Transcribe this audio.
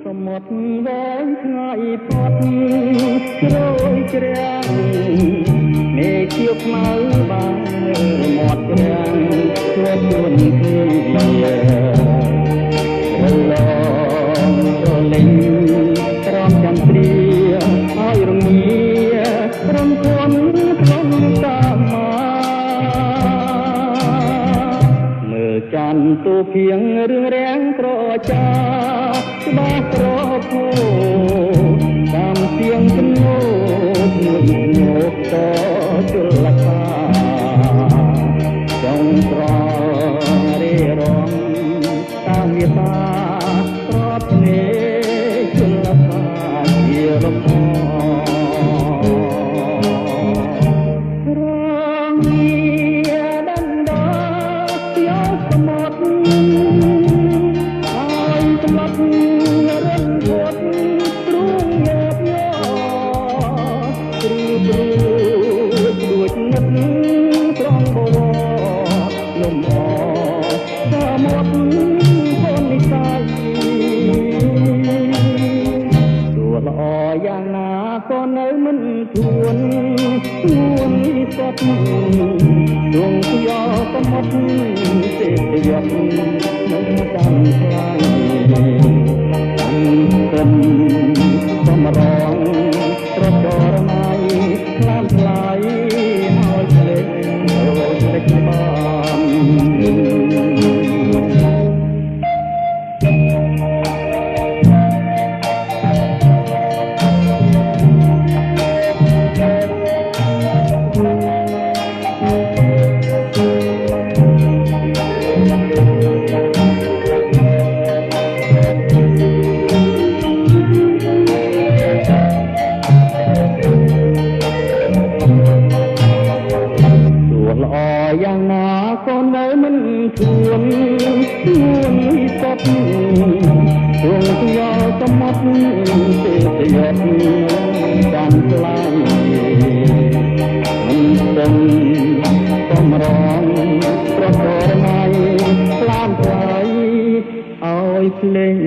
សមុទ្រវែងថ្ងៃផុតជ្រោយជ្រាំងមេឃៀវខ្មៅបានមាត់ជ្រាំងជួបជួនគ្នារលងរលេងត្រង់ចន្ទ្រាឲ្យរងារំគន់ក្នុងតាមមើលច័ន្ទទូភៀងរឿងរាំងក្រចាច្បាស់ប្រភោតាមเสียงជំនោទមួយញោកតជលកាចង់ត្ររេរំតាមមេត្តាប្រពនេជលកាជារំរងងារដណ្ដយកសមុទ្រឲ្យស្លាប់រំវត់ទ្រូងញាប់ញ័រព្រួយដូចនឹកត្រង់បវរលំអសមុទ្រកូននិស័យទោះល្អយ៉ាងណាក៏នៅមិនទួនសពដួងយកសមុទ្រទេពយត់នឹងចាំខ្លាញ់គិនសំរងត្រចរណៃខ្លាមខ្លាយឲ្យភ្លេចរយភ្លេចបានយ៉ាងណាក៏នៅមិនទួនសពទ្រង់យកសមុទ្រទេពយត់បានខ្លាញ់មិនដឹងបំរងប្រករណៃខ្លាមខ្លាយឲ្យភ្លេង